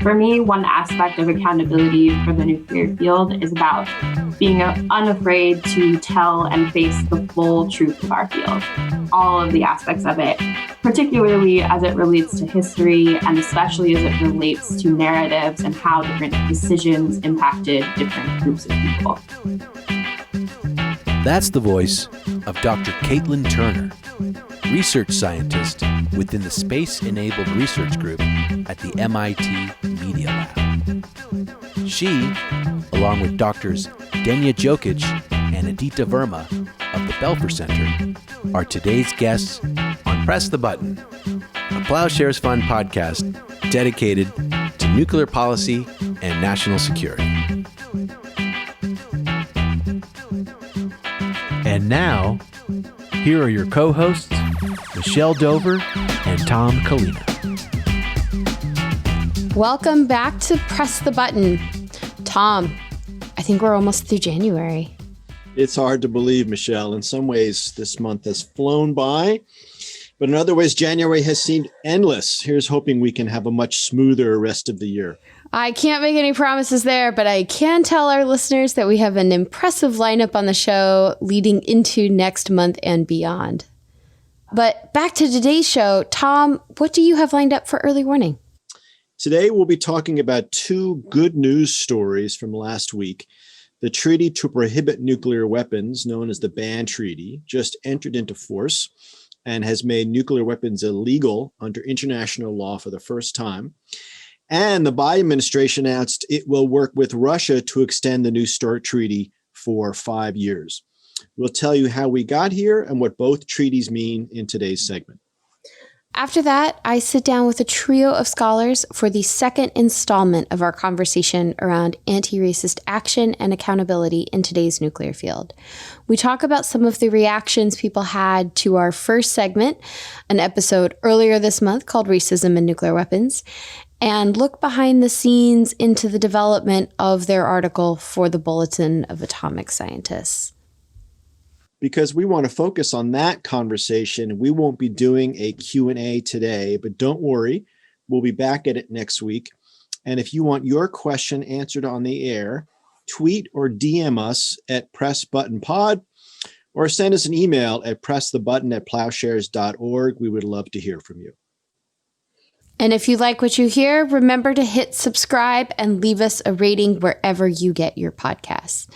For me, one aspect of accountability for the nuclear field is about being unafraid to tell and face the full truth of our field, all of the aspects of it, particularly as it relates to history and especially as it relates to narratives and how different decisions impacted different groups of people. That's the voice of Dr. Katlyn Turner, research scientist within the Space-Enabled Research Group at the MIT Media Lab. She, along with Drs. Denia Djokic and Aditi Verma of the Belfer Center, are today's guests on Press the Button, a Plowshares Fund podcast dedicated to nuclear policy and national security. And now, here are your co-hosts, Michelle Dover and Tom Kalina. Welcome back to Press the Button. Tom, I think we're almost through January. It's hard to believe, Michelle. In some ways, this month has flown by, but in other ways, January has seemed endless. Here's hoping we can have a much smoother rest of the year. I can't make any promises there, but I can tell our listeners that we have an impressive lineup on the show leading into next month and beyond. But back to today's show, Tom, what do you have lined up for early warning? Today, we'll be talking about two good news stories from last week. The treaty to prohibit nuclear weapons, known as the Ban Treaty, just entered into force and has made nuclear weapons illegal under international law for the first time. And the Biden administration announced it will work with Russia to extend the New START treaty for 5 years. We'll tell you how we got here and what both treaties mean in today's segment. After that, I sit down with a trio of scholars for the second installment of our conversation around anti-racist action and accountability in today's nuclear field. We talk about some of the reactions people had to our first segment, an episode earlier this month called Racism and Nuclear Weapons, and look behind the scenes into the development of their article for the Bulletin of Atomic Scientists. Because we want to focus on that conversation, we won't be doing a Q&A today, but don't worry, we'll be back at it next week. And if you want your question answered on the air, tweet or DM us at PressButtonPod or send us an email at pressthebutton@plowshares.org. We would love to hear from you. And if you like what you hear, remember to hit subscribe and leave us a rating wherever you get your podcasts.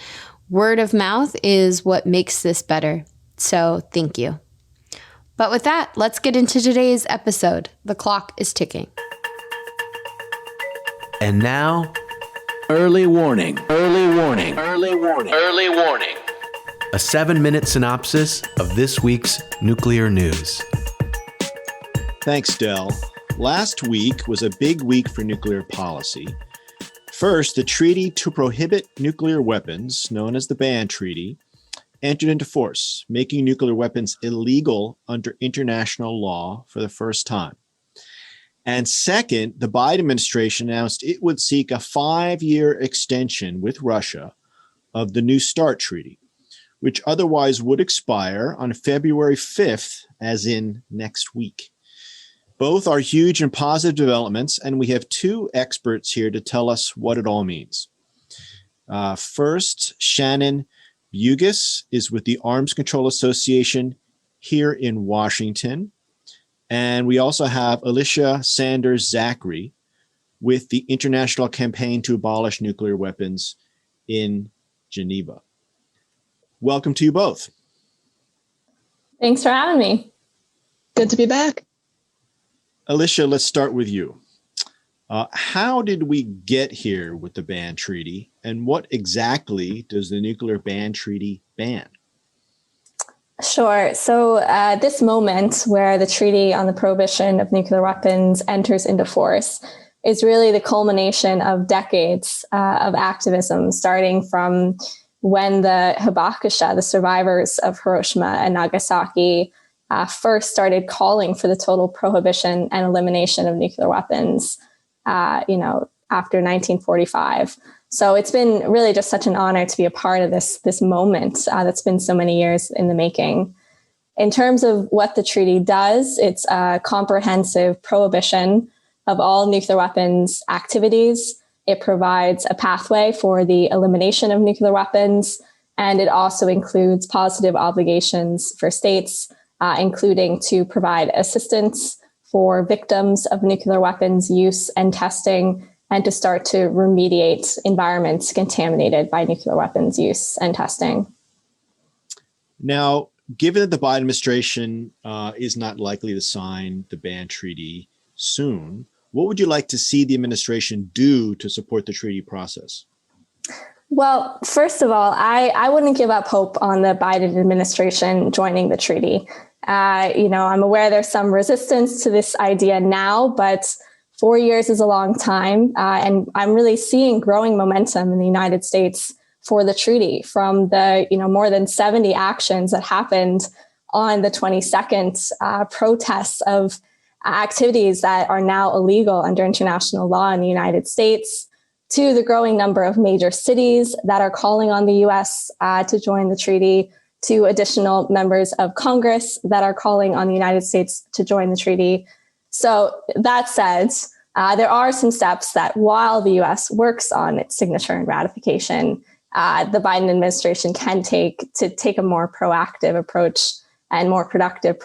Word of mouth is what makes this better. So thank you. But with that, let's get into today's episode. The clock is ticking. And now, early warning. A 7-minute synopsis of this week's nuclear news. Thanks, Del. Last week was a big week for nuclear policy. First, the treaty to prohibit nuclear weapons, known as the Ban Treaty, entered into force, making nuclear weapons illegal under international law for the first time. And second, the Biden administration announced it would seek a 5-year extension with Russia of the New START treaty, which otherwise would expire on February 5th, as in next week. Both are huge and positive developments, and we have two experts here to tell us what it all means. First, Shannon Bugos is with the Arms Control Association here in Washington. And we also have Alicia Sanders-Zakre with the International Campaign to Abolish Nuclear Weapons in Geneva. Welcome to you both. Thanks for having me. Good to be back. Alicia, let's start with you. How did we get here with the Ban Treaty, and what exactly does the Nuclear Ban Treaty ban? Sure. So this moment where the Treaty on the Prohibition of Nuclear Weapons enters into force is really the culmination of decades of activism, starting from when the Hibakusha, the survivors of Hiroshima and Nagasaki, first started calling for the total prohibition and elimination of nuclear weapons, after 1945. So it's been really just such an honor to be a part of this moment that's been so many years in the making. In terms of what the treaty does, it's a comprehensive prohibition of all nuclear weapons activities. It provides a pathway for the elimination of nuclear weapons, and it also includes positive obligations for states, including to provide assistance for victims of nuclear weapons use and testing, and to start to remediate environments contaminated by nuclear weapons use and testing. Now, given that the Biden administration is not likely to sign the ban treaty soon, what would you like to see the administration do to support the treaty process? Well, first of all, I wouldn't give up hope on the Biden administration joining the treaty. I'm aware there's some resistance to this idea now, but 4 years is a long time. And I'm really seeing growing momentum in the United States for the treaty from the, more than 70 actions that happened on the 22nd, protests of activities that are now illegal under international law in the United States, to the growing number of major cities that are calling on the U.S. To join the treaty, to additional members of Congress that are calling on the United States to join the treaty. So that said, there are some steps that while the U.S. works on its signature and ratification, the Biden administration can take to take a more proactive approach and more productive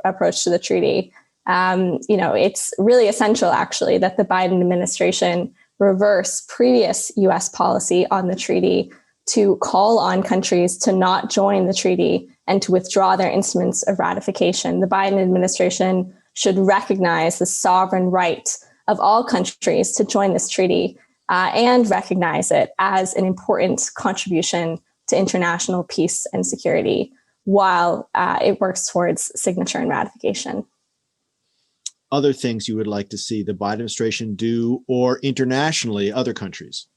approach to the treaty. It's really essential, actually, that the Biden administration reverse previous U.S. policy on the treaty to call on countries to not join the treaty and to withdraw their instruments of ratification. The Biden administration should recognize the sovereign right of all countries to join this treaty and recognize it as an important contribution to international peace and security while it works towards signature and ratification. Other things you would like to see the Biden administration do, or internationally, other countries?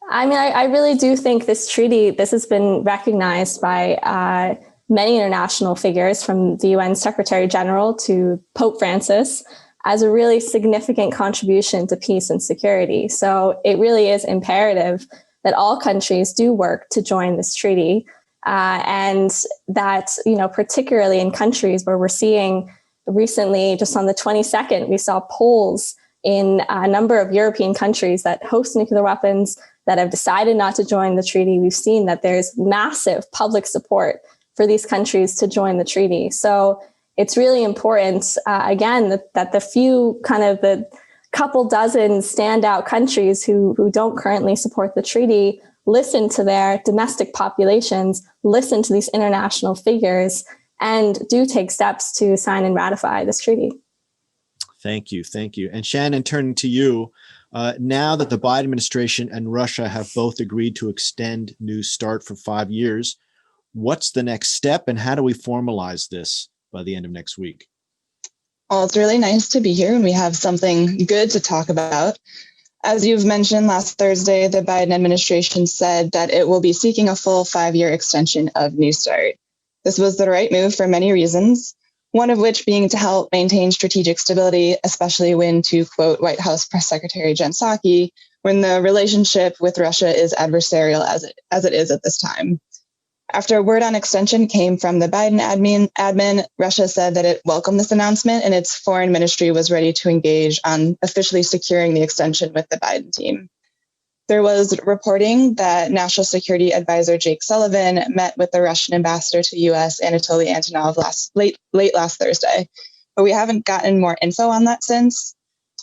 I mean, I really do think this has been recognized by many international figures, from the UN Secretary General to Pope Francis, as a really significant contribution to peace and security. So it really is imperative that all countries do work to join this treaty, and that, particularly in countries where we're seeing recently, just on the 22nd, we saw polls in a number of European countries that host nuclear weapons that have decided not to join the treaty. We've seen that there's massive public support for these countries to join the treaty. So it's really important, again, that the couple dozen standout countries who don't currently support the treaty listen to their domestic populations, listen to these international figures, and do take steps to sign and ratify this treaty. Thank you. And Shannon, turning to you, now that the Biden administration and Russia have both agreed to extend New START for 5 years, what's the next step, and how do we formalize this by the end of next week? Well, it's really nice to be here and we have something good to talk about. As you've mentioned, last Thursday, the Biden administration said that it will be seeking a full 5-year extension of New START. This was the right move for many reasons, one of which being to help maintain strategic stability, especially when, to quote White House Press Secretary Jen Psaki, when the relationship with Russia is adversarial as it is at this time. After word on extension came from the Biden admin, Russia said that it welcomed this announcement and its foreign ministry was ready to engage on officially securing the extension with the Biden team. There was reporting that National Security Advisor Jake Sullivan met with the Russian ambassador to U.S., Anatoly Antonov, late last Thursday, but we haven't gotten more info on that since.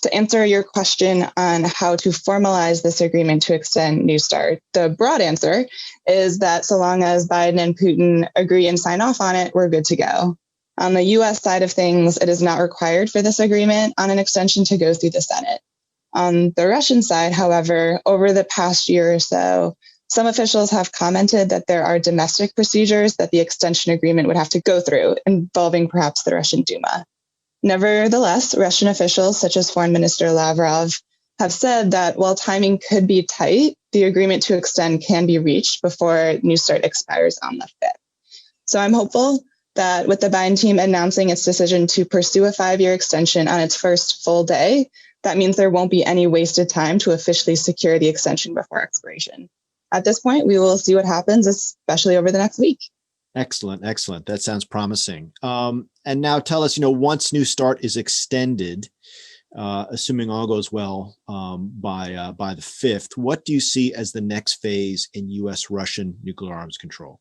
To answer your question on how to formalize this agreement to extend New START, the broad answer is that so long as Biden and Putin agree and sign off on it, we're good to go. On the U.S. side of things, it is not required for this agreement on an extension to go through the Senate. On the Russian side, however, over the past year or so, some officials have commented that there are domestic procedures that the extension agreement would have to go through, involving perhaps the Russian Duma. Nevertheless, Russian officials, such as Foreign Minister Lavrov, have said that while timing could be tight, the agreement to extend can be reached before New START expires on the 5th. So I'm hopeful that with the Biden team announcing its decision to pursue a 5-year extension on its first full day, that means there won't be any wasted time to officially secure the extension before expiration. At this point, we will see what happens, especially over the next week. Excellent. That sounds promising. And now tell us, once New START is extended, assuming all goes well by the 5th. What do you see as the next phase in U.S.-Russian nuclear arms control?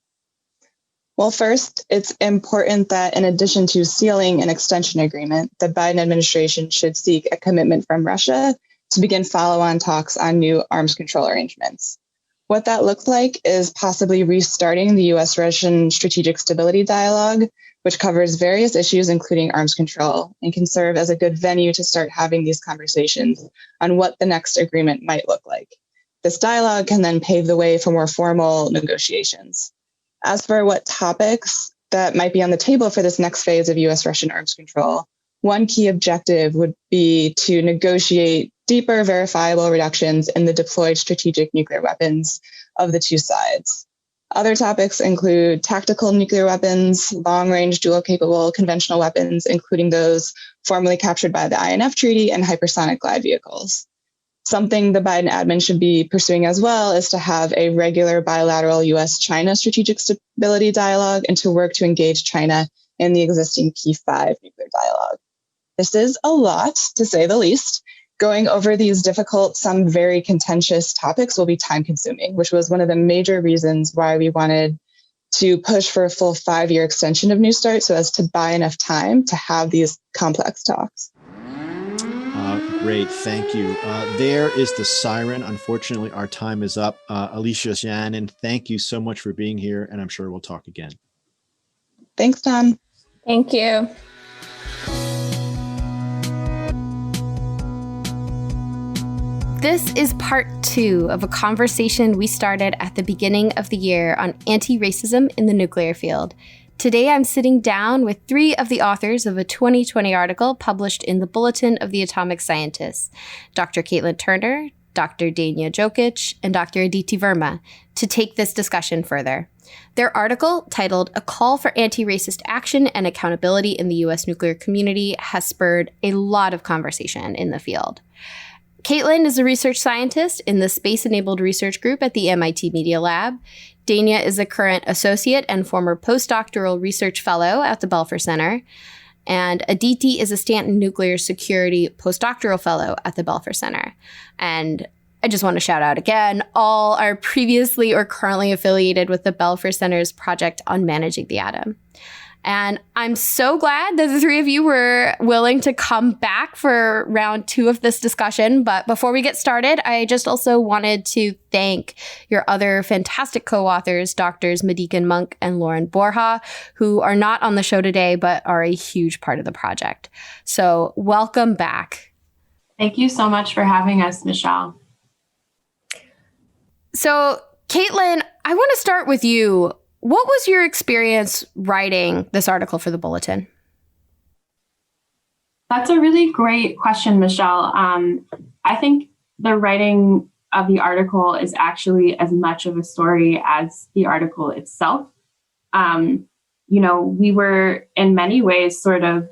Well, first, it's important that in addition to sealing an extension agreement, the Biden administration should seek a commitment from Russia to begin follow-on talks on new arms control arrangements. What that looks like is possibly restarting the U.S.-Russian strategic stability dialogue, which covers various issues, including arms control, and can serve as a good venue to start having these conversations on what the next agreement might look like. This dialogue can then pave the way for more formal negotiations. As for what topics that might be on the table for this next phase of U.S.-Russian arms control, one key objective would be to negotiate deeper, verifiable reductions in the deployed strategic nuclear weapons of the two sides. Other topics include tactical nuclear weapons, long-range dual-capable conventional weapons, including those formerly captured by the INF Treaty, and hypersonic glide vehicles. Something the Biden admin should be pursuing as well is to have a regular bilateral U.S.-China strategic stability dialogue and to work to engage China in the existing P5 nuclear dialogue. This is a lot, to say the least. Going over these difficult, some very contentious topics will be time-consuming, which was one of the major reasons why we wanted to push for a full 5-year extension of New START so as to buy enough time to have these complex talks. Great, thank you. There is the siren. Unfortunately, our time is up. Alicia, Shannon, thank you so much for being here, and I'm sure we'll talk again. Thanks, Tom. Thank you. This is part 2 of a conversation we started at the beginning of the year on anti-racism in the nuclear field. Today, I'm sitting down with 3 of the authors of a 2020 article published in the Bulletin of the Atomic Scientists, Dr. Katlyn Turner, Dr. Denia Djokic, and Dr. Aditi Verma, to take this discussion further. Their article, titled A Call for Anti-Racist Action and Accountability in the U.S. Nuclear Community, has spurred a lot of conversation in the field. Katlyn is a research scientist in the Space-Enabled Research Group at the MIT Media Lab. Denia is a current associate and former postdoctoral research fellow at the Belfer Center. And Aditi is a Stanton Nuclear Security postdoctoral fellow at the Belfer Center. And I just want to shout out again, all are previously or currently affiliated with the Belfer Center's project on managing the atom. And I'm so glad that the 3 of you were willing to come back for round 2 of this discussion. But before we get started, I just also wanted to thank your other fantastic co-authors, Drs. Madikin Monk and Lauren Borja, who are not on the show today, but are a huge part of the project. So welcome back. Thank you so much for having us, Michelle. So Katlyn, I want to start with you. What was your experience writing this article for the Bulletin? That's a really great question, Michelle. I think the writing of the article is actually as much of a story as the article itself. We were in many ways sort of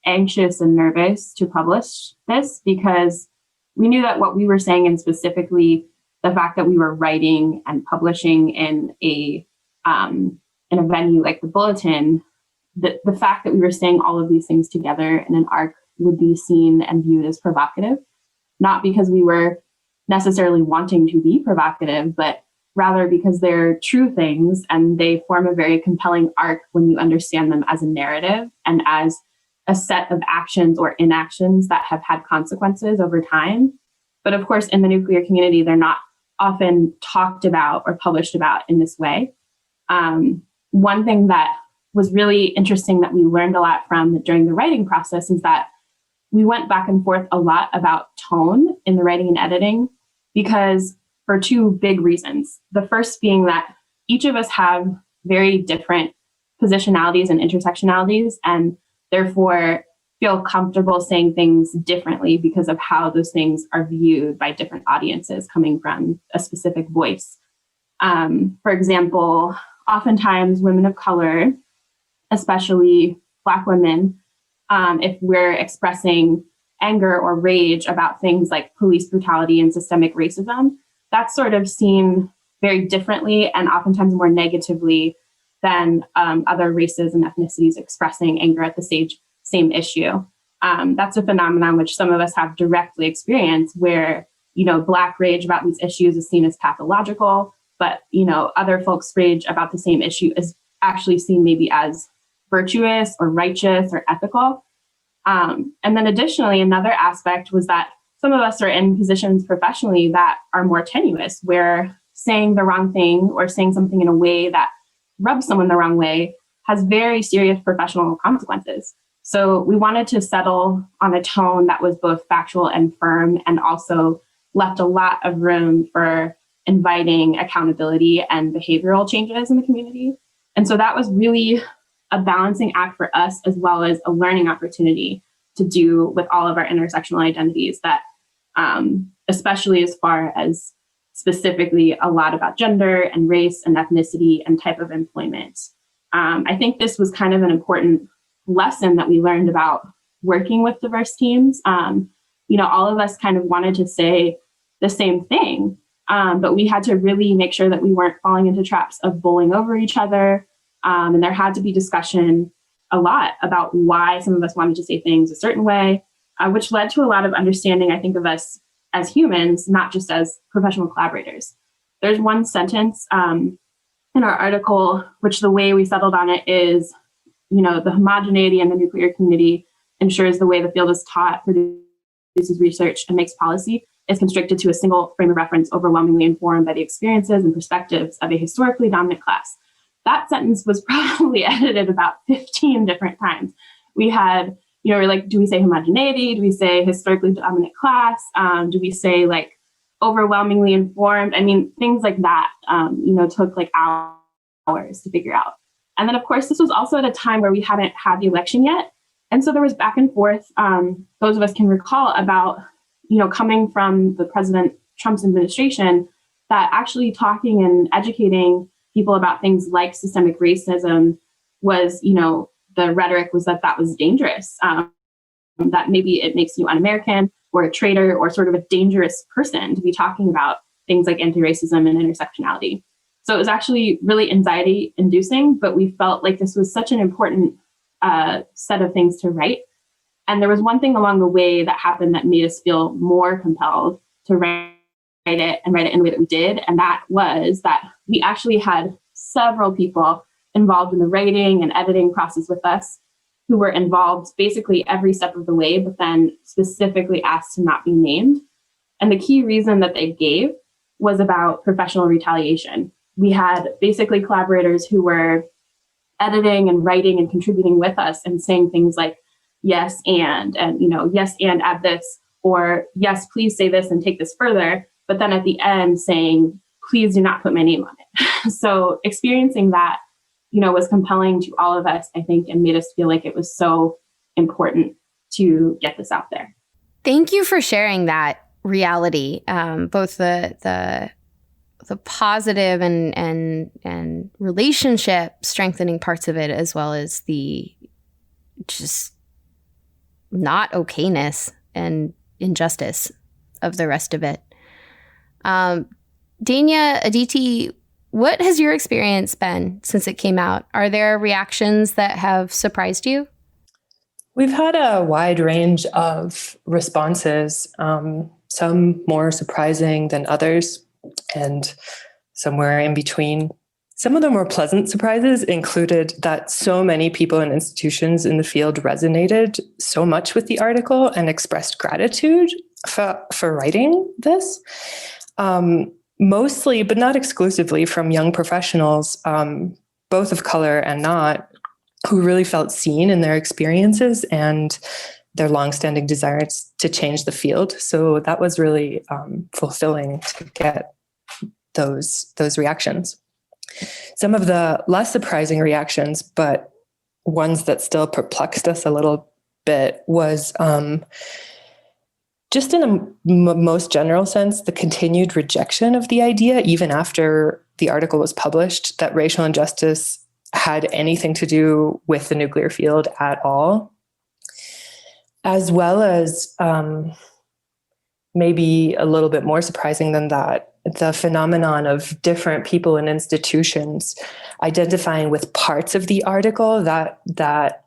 anxious and nervous to publish this because we knew that what we were saying, and specifically the fact that we were writing and publishing in a venue like the Bulletin, the fact that we were saying all of these things together in an arc would be seen and viewed as provocative, not because we were necessarily wanting to be provocative, but rather because they're true things and they form a very compelling arc when you understand them as a narrative and as a set of actions or inactions that have had consequences over time. But of course, in the nuclear community, they're not often talked about or published about in this way. One thing that was really interesting that we learned a lot from during the writing process is that we went back and forth a lot about tone in the writing and editing because for 2 big reasons. The first being that each of us have very different positionalities and intersectionalities and therefore feel comfortable saying things differently because of how those things are viewed by different audiences coming from a specific voice. For example, oftentimes women of color, especially Black women, if we're expressing anger or rage about things like police brutality and systemic racism, that's sort of seen very differently and oftentimes more negatively than other races and ethnicities expressing anger at the same issue. That's a phenomenon which some of us have directly experienced where, Black rage about these issues is seen as pathological, but, other folks' rage about the same issue is actually seen maybe as virtuous or righteous or ethical. And then additionally, another aspect was that some of us are in positions professionally that are more tenuous, where saying the wrong thing or saying something in a way that rubs someone the wrong way has very serious professional consequences. So we wanted to settle on a tone that was both factual and firm, and also left a lot of room for inviting accountability and behavioral changes in the community. And so that was really a balancing act for us, as well as a learning opportunity to do with all of our intersectional identities that, especially as far as specifically a lot about gender and race and ethnicity and type of employment. I think this was kind of an important lesson that we learned about working with diverse teams. All of us kind of wanted to say the same thing, but we had to really make sure that we weren't falling into traps of bowling over each other. And there had to be discussion a lot about why some of us wanted to say things a certain way, which led to a lot of understanding, I think, of us as humans, not just as professional collaborators. There's one sentence in our article, which the way we settled on it is, the homogeneity in the nuclear community ensures the way the field is taught, produces research, and makes policy is constricted to a single frame of reference, overwhelmingly informed by the experiences and perspectives of a historically dominant class. That sentence was probably edited about 15 different times. We had, we're like, do we say homogeneity? Do we say historically dominant class? Do we say like overwhelmingly informed? I mean, things like that, took like hours to figure out. And then, of course, this was also at a time where we hadn't had the election yet. And so there was back and forth, those of us can recall, about, coming from the President Trump's administration, that actually talking and educating people about things like systemic racism was, the rhetoric was that was dangerous, that maybe it makes you un-American or a traitor or sort of a dangerous person to be talking about things like anti-racism and intersectionality. So it was actually really anxiety inducing, but we felt like this was such an important set of things to write. And there was one thing along the way that happened that made us feel more compelled to write it and write it in the way that we did. And that was that we actually had several people involved in the writing and editing process with us who were involved basically every step of the way, but then specifically asked to not be named. And the key reason that they gave was about professional retaliation. We had basically collaborators who were editing and writing and contributing with us and saying things like, yes, and yes, and add this, or yes, please say this and take this further. But then at the end saying, please do not put my name on it. So experiencing that, was compelling to all of us, I think, and made us feel like it was so important to get this out there. Thank you for sharing that reality, both the positive and relationship strengthening parts of it, as well as the just not okayness and injustice of the rest of it. Denia, Aditi, what has your experience been since it came out? Are there reactions that have surprised you? We've had a wide range of responses, some more surprising than others, and somewhere in between. Some of the more pleasant surprises included that so many people and institutions in the field resonated so much with the article and expressed gratitude for writing this. Mostly, but not exclusively, from young professionals, both of color and not, who really felt seen in their experiences and their longstanding desires to change the field. So that was really fulfilling to get those reactions. Some of the less surprising reactions, but ones that still perplexed us a little bit, was just in a most general sense, the continued rejection of the idea, even after the article was published, that racial injustice had anything to do with the nuclear field at all, as well as maybe a little bit more surprising than that, the phenomenon of different people and institutions identifying with parts of the article that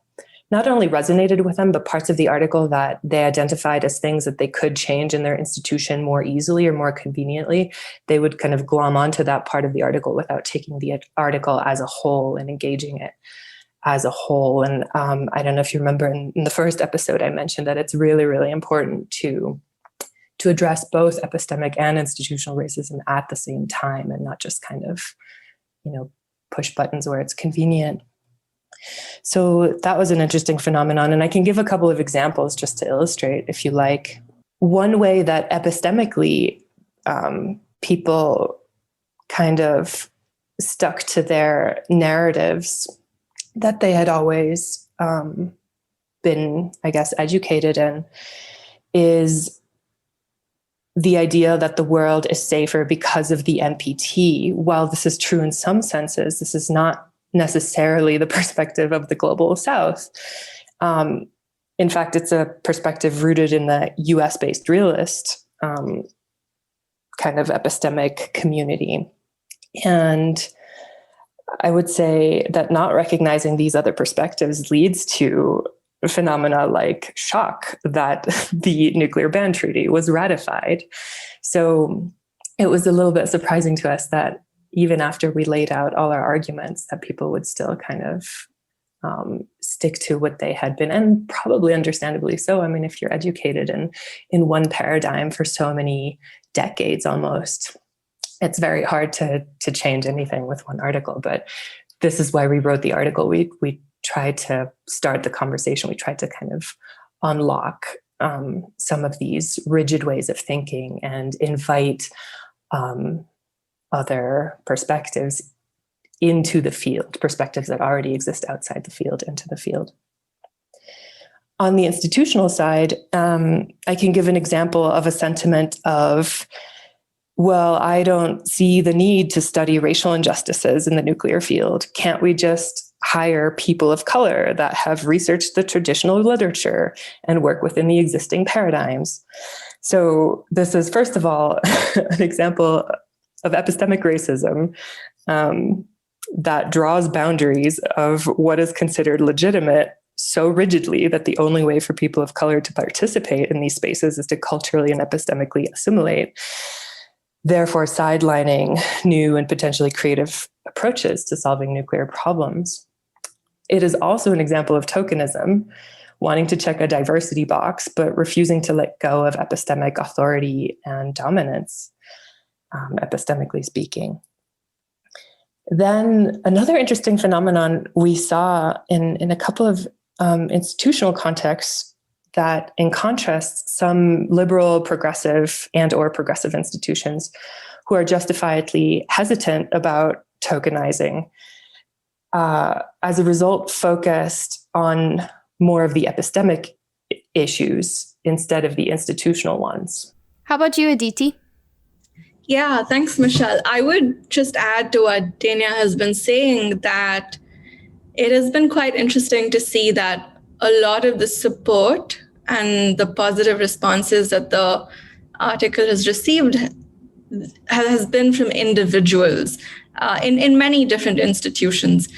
not only resonated with them, but parts of the article that they identified as things that they could change in their institution more easily or more conveniently, they would kind of glom onto that part of the article without taking the article as a whole and engaging it as a whole. And I don't know if you remember in the first episode, I mentioned that it's really, really important to address both epistemic and institutional racism at the same time and not just kind of, push buttons where it's convenient. So that was an interesting phenomenon. And I can give a couple of examples just to illustrate, if you like. One way that epistemically people kind of stuck to their narratives that they had always been, I guess, educated in is the idea that the world is safer because of the NPT. While this is true in some senses, this is not necessarily the perspective of the global South. In fact, it's a perspective rooted in the US-based realist kind of epistemic community. And I would say that not recognizing these other perspectives leads to phenomena like shock that the nuclear ban treaty was ratified. So it was a little bit surprising to us that even after we laid out all our arguments, that people would still kind of stick to what they had been, and probably understandably so. I mean, if you're educated in one paradigm for so many decades almost, it's very hard to change anything with one article. But this is why we wrote the article. We tried to start the conversation. We tried to kind of unlock some of these rigid ways of thinking and invite other perspectives into the field, perspectives that already exist outside the field into the field. On the institutional side, I can give an example of a sentiment of, well, I don't see the need to study racial injustices in the nuclear field. Can't we just hire people of color that have researched the traditional literature and work within the existing paradigms? So this is, first of all, an example of epistemic racism that draws boundaries of what is considered legitimate so rigidly that the only way for people of color to participate in these spaces is to culturally and epistemically assimilate, therefore sidelining new and potentially creative approaches to solving nuclear problems. It is also an example of tokenism, wanting to check a diversity box, but refusing to let go of epistemic authority and dominance, epistemically speaking. Then another interesting phenomenon we saw in a couple of institutional contexts that, in contrast, some liberal, progressive, and/or progressive institutions who are justifiably hesitant about tokenizing, as a result, focused on more of the epistemic issues instead of the institutional ones. How about you, Aditi? Yeah, thanks, Michelle. I would just add to what Denia has been saying that it has been quite interesting to see that a lot of the support and the positive responses that the article has received has been from individuals in many different institutions.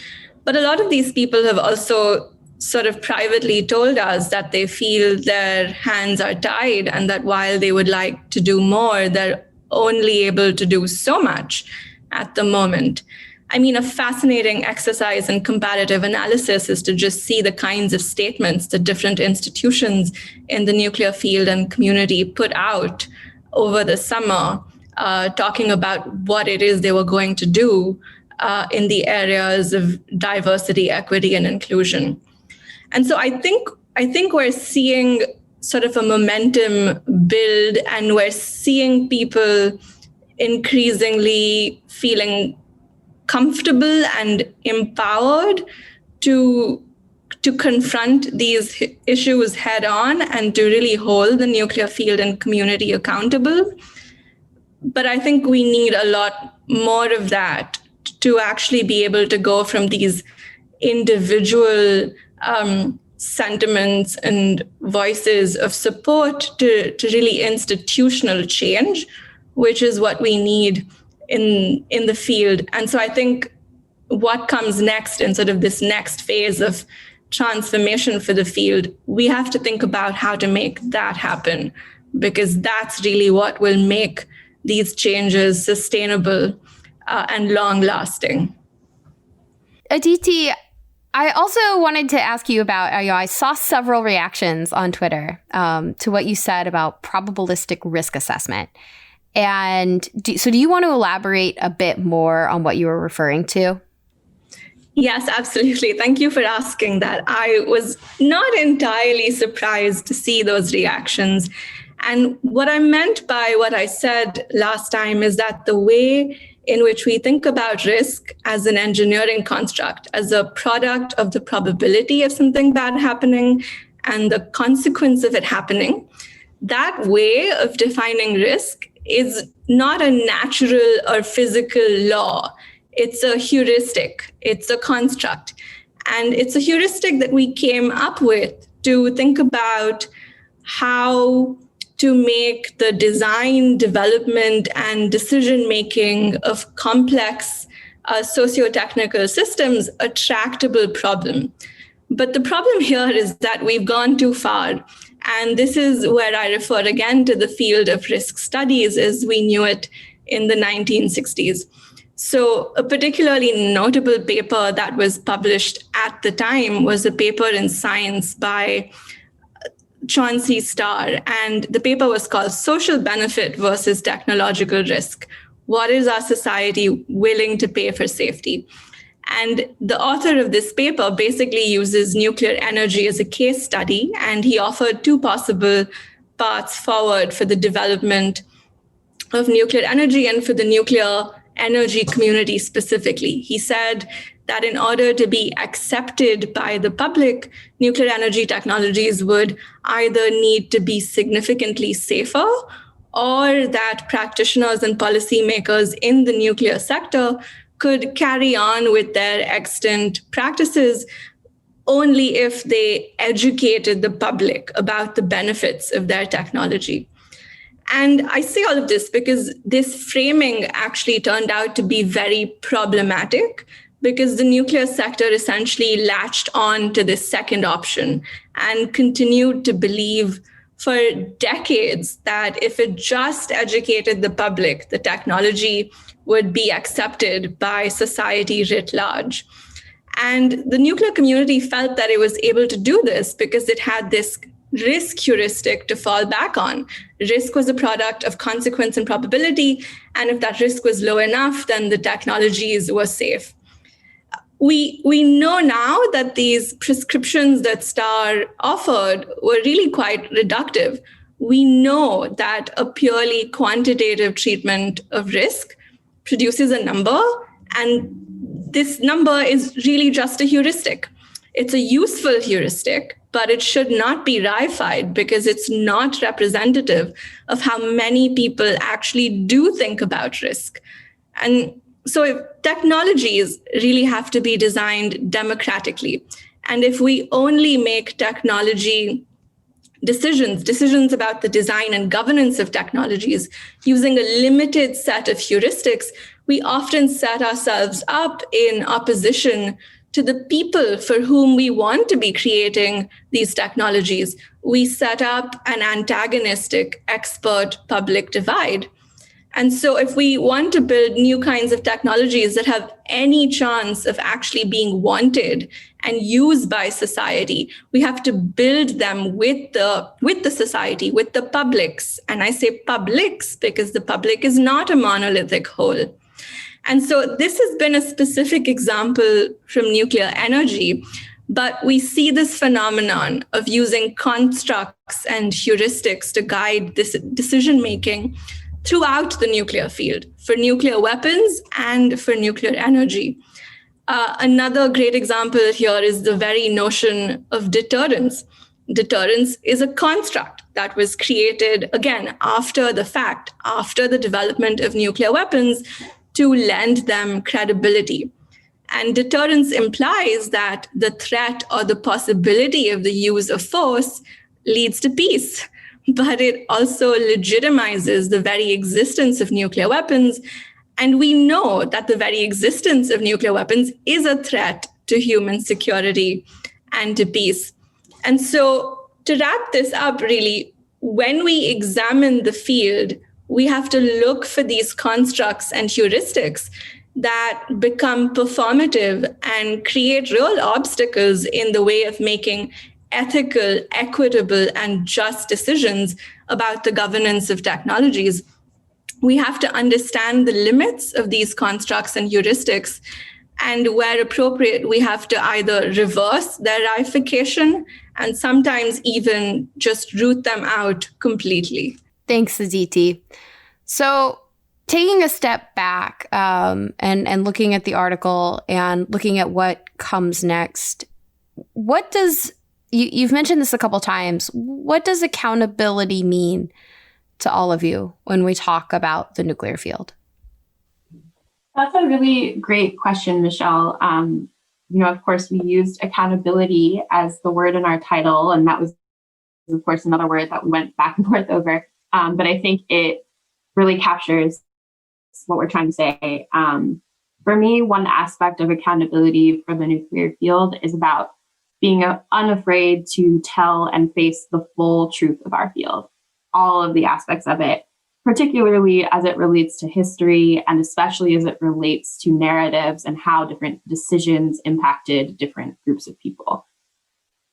But a lot of these people have also sort of privately told us that they feel their hands are tied and that while they would like to do more, they're only able to do so much at the moment. I mean, a fascinating exercise in comparative analysis is to just see the kinds of statements that different institutions in the nuclear field and community put out over the summer, talking about what it is they were going to do in the areas of diversity, equity, and inclusion. And so I think we're seeing sort of a momentum build, and we're seeing people increasingly feeling comfortable and empowered to confront these issues head on and to really hold the nuclear field and community accountable. But I think we need a lot more of that to actually be able to go from these individual sentiments and voices of support to really institutional change, which is what we need in the field. And so I think what comes next in sort of this next phase of transformation for the field, we have to think about how to make that happen, because that's really what will make these changes sustainable and long-lasting. Aditi, I also wanted to ask you about, I saw several reactions on Twitter to what you said about probabilistic risk assessment. And so do you want to elaborate a bit more on what you were referring to? Yes, absolutely. Thank you for asking that. I was not entirely surprised to see those reactions. And what I meant by what I said last time is that the way in which we think about risk as an engineering construct, as a product of the probability of something bad happening and the consequence of it happening, that way of defining risk is not a natural or physical law. It's a heuristic, it's a construct. And it's a heuristic that we came up with to think about how to make the design, development, and decision-making of complex socio-technical systems a tractable problem. But the problem here is that we've gone too far. And this is where I refer again to the field of risk studies as we knew it in the 1960s. So a particularly notable paper that was published at the time was a paper in Science by Chauncey Starr, and the paper was called Social Benefit versus Technological Risk. What is our society willing to pay for safety? And the author of this paper basically uses nuclear energy as a case study, and he offered two possible paths forward for the development of nuclear energy and for the nuclear energy community specifically. He said that in order to be accepted by the public, nuclear energy technologies would either need to be significantly safer, or that practitioners and policymakers in the nuclear sector could carry on with their extant practices only if they educated the public about the benefits of their technology. And I say all of this because this framing actually turned out to be very problematic, because the nuclear sector essentially latched on to this second option and continued to believe for decades that if it just educated the public, the technology would be accepted by society writ large. And the nuclear community felt that it was able to do this because it had this risk heuristic to fall back on. Risk was a product of consequence and probability, and if that risk was low enough, then the technologies were safe. We know now that these prescriptions that Starr offered were really quite reductive. We know that a purely quantitative treatment of risk produces a number, and this number is really just a heuristic. It's a useful heuristic, but it should not be reified because it's not representative of how many people actually do think about risk. And so if technologies really have to be designed democratically, and if we only make technology decisions about the design and governance of technologies using a limited set of heuristics, we often set ourselves up in opposition to the people for whom we want to be creating these technologies. We set up an antagonistic expert-public divide. And so if we want to build new kinds of technologies that have any chance of actually being wanted and used by society, we have to build them with the society, with the publics. And I say publics because the public is not a monolithic whole. And so this has been a specific example from nuclear energy, but we see this phenomenon of using constructs and heuristics to guide this decision-making throughout the nuclear field, for nuclear weapons and for nuclear energy. Another great example here is the very notion of deterrence. Deterrence is a construct that was created, again, after the fact, after the development of nuclear weapons, to lend them credibility. And deterrence implies that the threat or the possibility of the use of force leads to peace, but it also legitimizes the very existence of nuclear weapons. And we know that the very existence of nuclear weapons is a threat to human security and to peace. And so to wrap this up, really, when we examine the field, we have to look for these constructs and heuristics that become performative and create real obstacles in the way of making ethical, equitable, and just decisions about the governance of technologies. We have to understand the limits of these constructs and heuristics, and where appropriate, we have to either reverse their reification and sometimes even just root them out completely. Thanks, Aditi. So taking a step back and looking at the article and looking at what comes next, what does, you've mentioned this a couple times, what does accountability mean to all of you when we talk about the nuclear field? That's a really great question, Michelle. Of course, we used accountability as the word in our title, and that was, of course, another word that we went back and forth over. But I think it really captures what we're trying to say. For me, one aspect of accountability for the nuclear field is about being unafraid to tell and face the full truth of our field, all of the aspects of it, particularly as it relates to history and especially as it relates to narratives and how different decisions impacted different groups of people.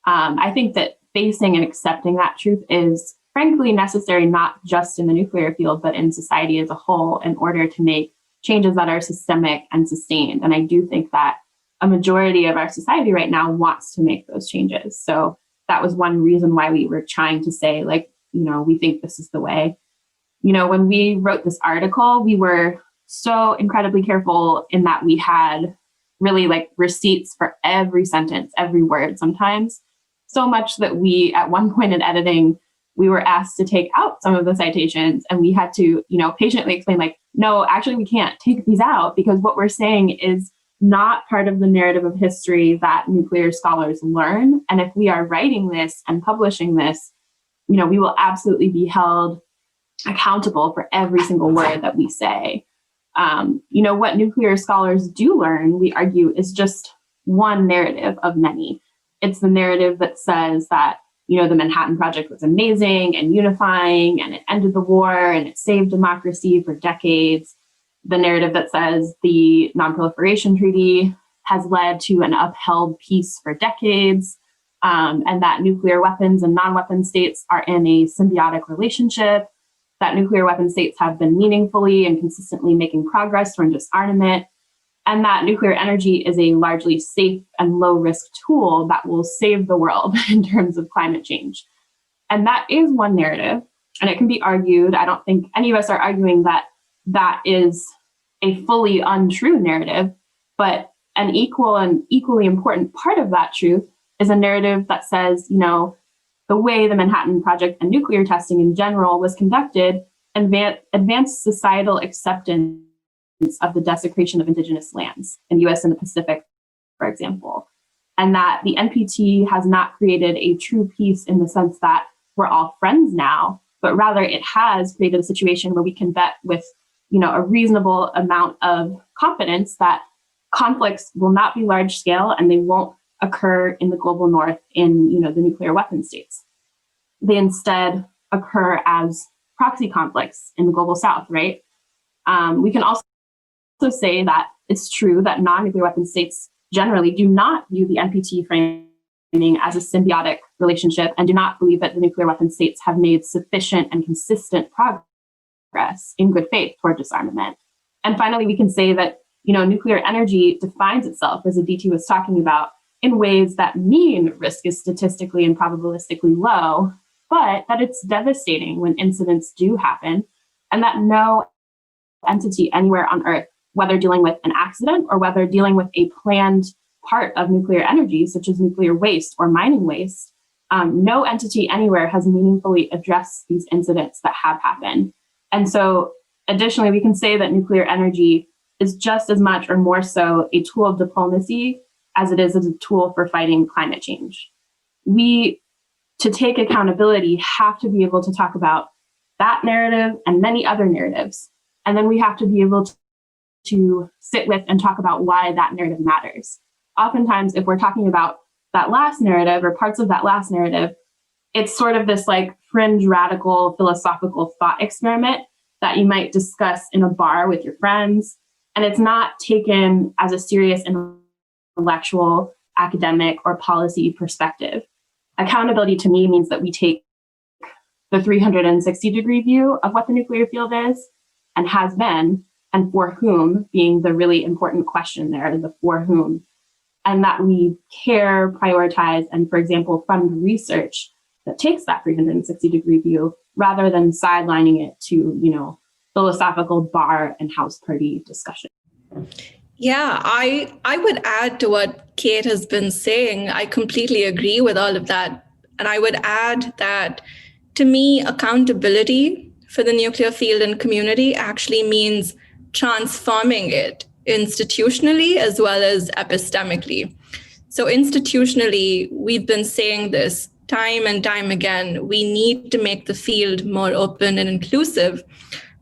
I think that facing and accepting that truth is frankly necessary, not just in the nuclear field, but in society as a whole, in order to make changes that are systemic and sustained. And I do think that a majority of our society right now wants to make those changes. So that was one reason why we were trying to say, we think this is the way. When we wrote this article, we were so incredibly careful in that we had really receipts for every sentence, every word sometimes, so much that we, at one point in editing, we were asked to take out some of the citations, and we had to, patiently explain, no, actually, we can't take these out because what we're saying is not part of the narrative of history that nuclear scholars learn. And if we are writing this and publishing this, we will absolutely be held accountable for every single word that we say. What nuclear scholars do learn, we argue, is just one narrative of many. It's the narrative that says that, the Manhattan Project was amazing and unifying, and it ended the war and it saved democracy for decades. The narrative that says the Non-Proliferation Treaty has led to an upheld peace for decades, and that nuclear weapons and non-weapon states are in a symbiotic relationship, that nuclear weapon states have been meaningfully and consistently making progress toward disarmament, and that nuclear energy is a largely safe and low-risk tool that will save the world in terms of climate change. And that is one narrative, and it can be argued. I don't think any of us are arguing that that is a fully untrue narrative, but an equally important part of that truth is a narrative that says, the way the Manhattan Project and nuclear testing in general was conducted advanced societal acceptance of the desecration of indigenous lands in the US and the Pacific, for example. And that the NPT has not created a true peace in the sense that we're all friends now, but rather it has created a situation where we can bet with, a reasonable amount of confidence that conflicts will not be large scale and they won't occur in the global north in, the nuclear weapon states. They instead occur as proxy conflicts in the global south, right? We can also say that it's true that non-nuclear weapon states generally do not view the NPT framing as a symbiotic relationship and do not believe that the nuclear weapon states have made sufficient and consistent progress in good faith toward disarmament. And finally, we can say that, nuclear energy defines itself, as Aditi was talking about, in ways that mean risk is statistically and probabilistically low, but that it's devastating when incidents do happen, and that no entity anywhere on Earth, whether dealing with an accident or whether dealing with a planned part of nuclear energy, such as nuclear waste or mining waste, no entity anywhere has meaningfully addressed these incidents that have happened. And so additionally, we can say that nuclear energy is just as much or more so a tool of diplomacy as it is as a tool for fighting climate change. We, to take accountability, have to be able to talk about that narrative and many other narratives. And then we have to be able to sit with and talk about why that narrative matters. Oftentimes, if we're talking about that last narrative or parts of that last narrative, it's sort of this like fringe radical philosophical thought experiment that you might discuss in a bar with your friends. And it's not taken as a serious intellectual, academic, or policy perspective. Accountability to me means that we take the 360-degree view of what the nuclear field is and has been, and for whom being the really important question there, the for whom, and that we care, prioritize, and, for example, fund research that takes that 360-degree view rather than sidelining it to, philosophical bar and house party discussion. Yeah, I would add to what Kate has been saying. I completely agree with all of that. And I would add that, to me, accountability for the nuclear field and community actually means transforming it institutionally as well as epistemically. So institutionally, we've been saying this time and time again. We need to make the field more open and inclusive.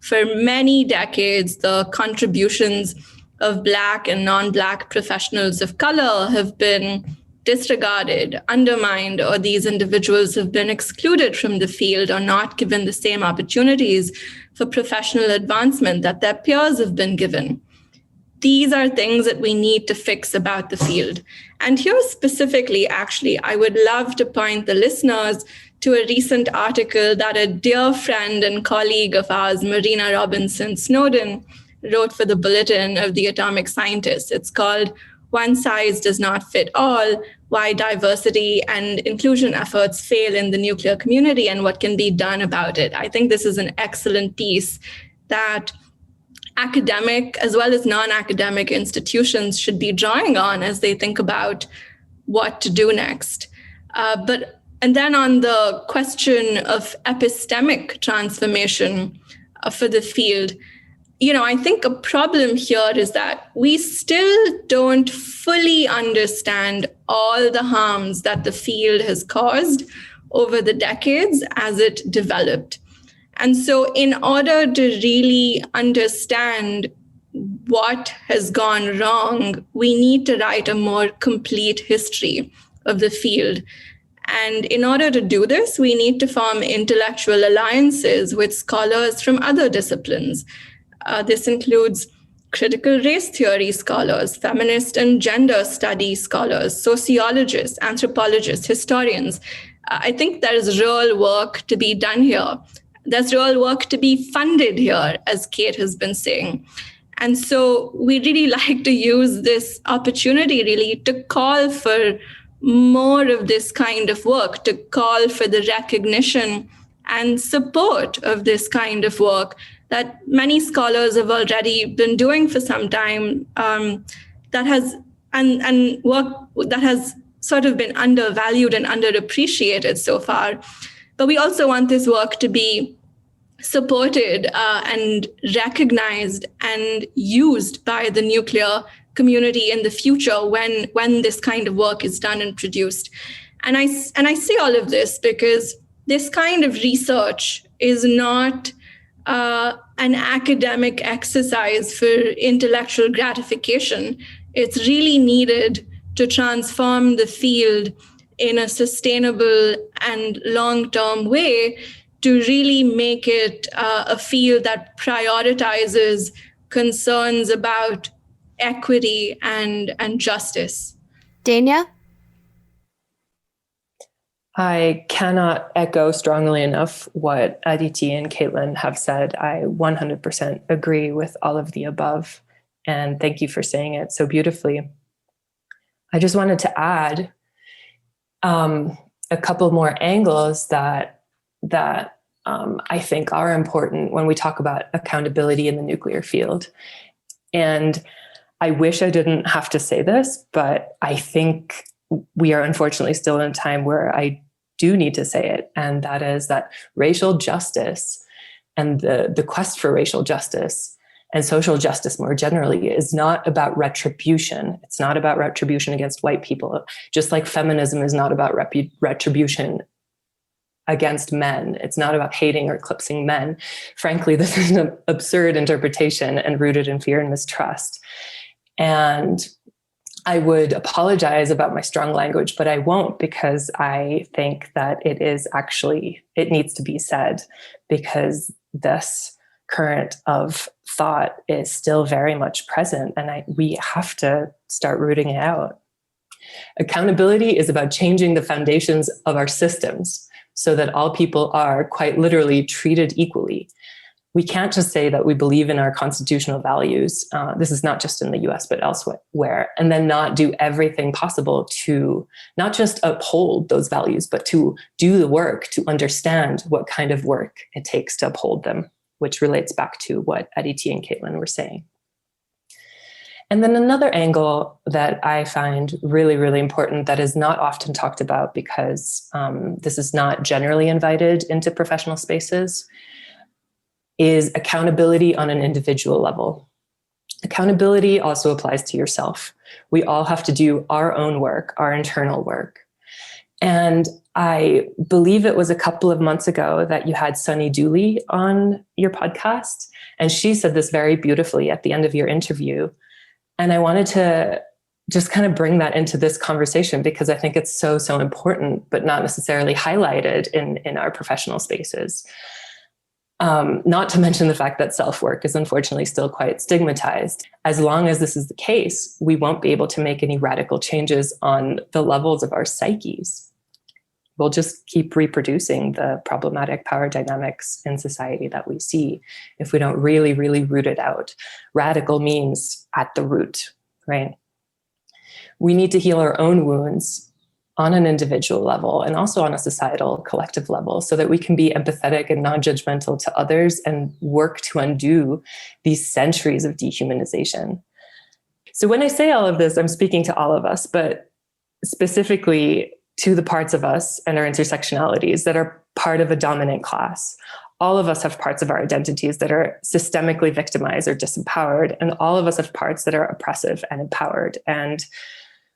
For many decades, the contributions of Black and non-Black professionals of color have been disregarded, undermined, or these individuals have been excluded from the field or not given the same opportunities for professional advancement that their peers have been given. These are things that we need to fix about the field. And here specifically, actually, I would love to point the listeners to a recent article that a dear friend and colleague of ours, Marina Robinson Snowden, wrote for the Bulletin of the Atomic Scientists. It's called "One Size Does Not Fit All: Why Diversity and Inclusion Efforts Fail in the Nuclear Community and What Can Be Done About It." I think this is an excellent piece that academic as well as non-academic institutions should be drawing on as they think about what to do next. And then on the question of epistemic transformation for the field, I think a problem here is that we still don't fully understand all the harms that the field has caused over the decades as it developed. And so in order to really understand what has gone wrong, we need to write a more complete history of the field. And in order to do this, we need to form intellectual alliances with scholars from other disciplines. This includes critical race theory scholars, feminist and gender studies scholars, sociologists, anthropologists, historians. I think there is real work to be done here. There's real work to be funded here, as Kate has been saying. And so we really like to use this opportunity really to call for more of this kind of work, to call for the recognition and support of this kind of work that many scholars have already been doing for some time, that has and work that has sort of been undervalued and underappreciated so far. But we also want this work to be supported and recognized and used by the nuclear community in the future when this kind of work is done and produced. And I say all of this because this kind of research is not an academic exercise for intellectual gratification. It's really needed to transform the field in a sustainable and long-term way to really make it a field that prioritizes concerns about equity and justice. Denia? I cannot echo strongly enough what Aditi and Katlyn have said. I 100% agree with all of the above, and thank you for saying it so beautifully. I just wanted to add a couple more angles that I think are important when we talk about accountability in the nuclear field. And I wish I didn't have to say this, but I think we are unfortunately still in a time where I do need to say it. And that is that racial justice and the quest for racial justice and social justice more generally is not about retribution. It's not about retribution against white people, just like feminism is not about retribution against men. It's not about hating or eclipsing men. Frankly, this is an absurd interpretation and rooted in fear and mistrust. And I would apologize about my strong language, but I won't, because I think that it needs to be said, because this current of thought is still very much present, and we have to start rooting it out. Accountability is about changing the foundations of our systems so that all people are quite literally treated equally. We can't just say that we believe in our constitutional values. This is not just in the US, but elsewhere, and then not do everything possible to not just uphold those values, but to do the work to understand what kind of work it takes to uphold them, which relates back to what Aditi and Katlyn were saying. And then another angle that I find really, really important that is not often talked about, because this is not generally invited into professional spaces, is accountability on an individual level. Accountability also applies to yourself. We all have to do our own work, our internal work. And I believe it was a couple of months ago that you had Sunny Dooley on your podcast, and she said this very beautifully at the end of your interview. And I wanted to just kind of bring that into this conversation, because I think it's so, so important, but not necessarily highlighted in our professional spaces. Not to mention the fact that self-work is unfortunately still quite stigmatized. As long as this is the case, we won't be able to make any radical changes on the levels of our psyches. We'll just keep reproducing the problematic power dynamics in society that we see if we don't really, really root it out. Radical means at the root, right? We need to heal our own wounds on an individual level and also on a societal collective level, so that we can be empathetic and non-judgmental to others and work to undo these centuries of dehumanization. So when I say all of this, I'm speaking to all of us, but specifically to the parts of us and our intersectionalities that are part of a dominant class. All of us have parts of our identities that are systemically victimized or disempowered, and all of us have parts that are oppressive and empowered. And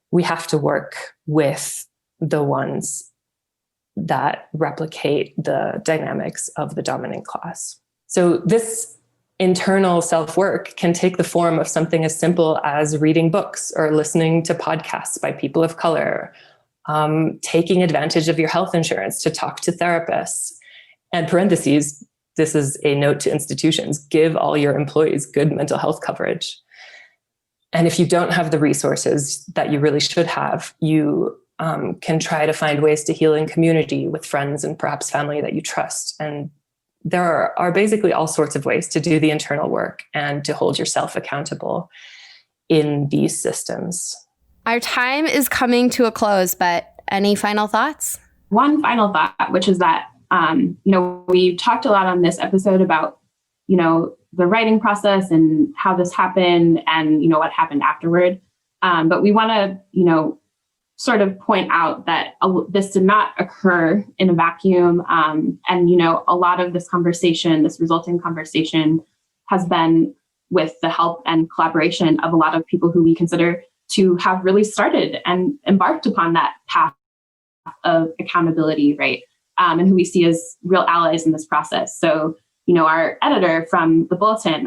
we have to work with the ones that replicate the dynamics of the dominant class. So this internal self-work can take the form of something as simple as reading books or listening to podcasts by people of color, taking advantage of your health insurance to talk to therapists. And parentheses, this is a note to institutions, give all your employees good mental health coverage. And if you don't have the resources that you really should have, you can try to find ways to heal in community with friends and perhaps family that you trust. And there are basically all sorts of ways to do the internal work and to hold yourself accountable in these systems. Our time is coming to a close, but any final thoughts? One final thought, which is that, we've talked a lot on this episode about, the writing process and how this happened and, what happened afterward. But we want to, sort of point out that this did not occur in a vacuum. And, a lot of this conversation, this resulting conversation, has been with the help and collaboration of a lot of people who we consider to have really started and embarked upon that path of accountability, right? And who we see as real allies in this process. So, our editor from the Bulletin,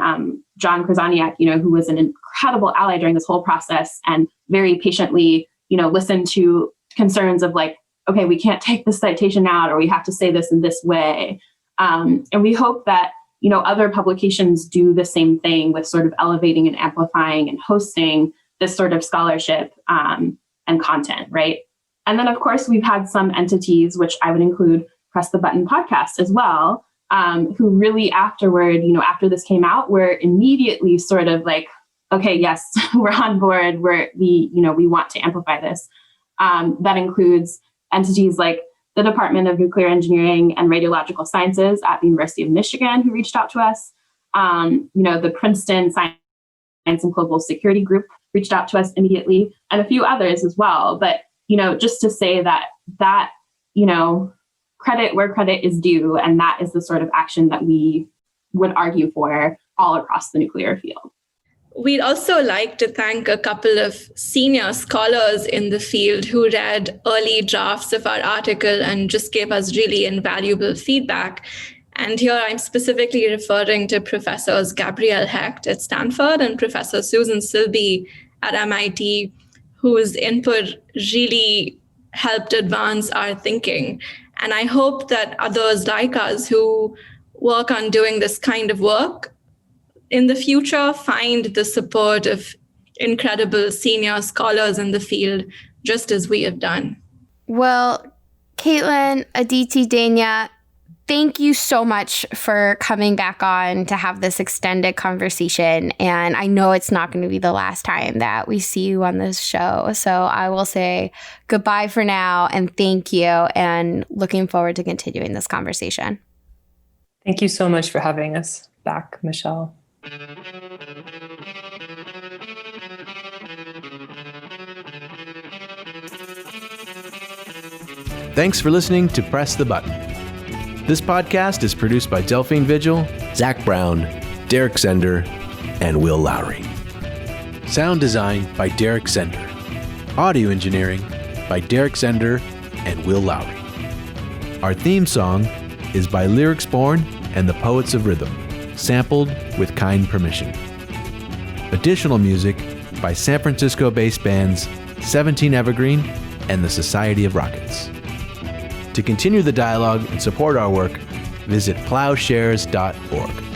John Krasaniak, who was an incredible ally during this whole process and very patiently, listened to concerns of like, okay, we can't take this citation out, or we have to say this in this way. And we hope that, other publications do the same thing with sort of elevating and amplifying and hosting this sort of scholarship and content, right? And then, of course, we've had some entities, which I would include Press the Button podcast as well, who really afterward, after this came out, were immediately sort of like, okay, yes, we're on board. We want to amplify this. That includes entities like the Department of Nuclear Engineering and Radiological Sciences at the University of Michigan, who reached out to us. The Princeton Science and Global Security Group reached out to us immediately, and a few others as well. But, just to say that, credit where credit is due, and that is the sort of action that we would argue for all across the nuclear field. We'd also like to thank a couple of senior scholars in the field who read early drafts of our article and just gave us really invaluable feedback. And here I'm specifically referring to Professors Gabrielle Hecht at Stanford and Professor Susan Silby at MIT, whose input really helped advance our thinking. And I hope that others like us who work on doing this kind of work in the future find the support of incredible senior scholars in the field, just as we have done. Well, Katlyn, Aditi, Denia, thank you so much for coming back on to have this extended conversation. And I know it's not going to be the last time that we see you on this show. So I will say goodbye for now and thank you, and looking forward to continuing this conversation. Thank you so much for having us back, Michelle. Thanks for listening to Press the Button. This podcast is produced by Delphine Vigil, Zach Brown, Derek Zender, and Will Lowry. Sound design by Derek Zender. Audio engineering by Derek Zender and Will Lowry. Our theme song is by Lyrics Born and the Poets of Rhythm, sampled with kind permission. Additional music by San Francisco-based bands 17 Evergreen and the Society of Rockets. To continue the dialogue and support our work, visit plowshares.org.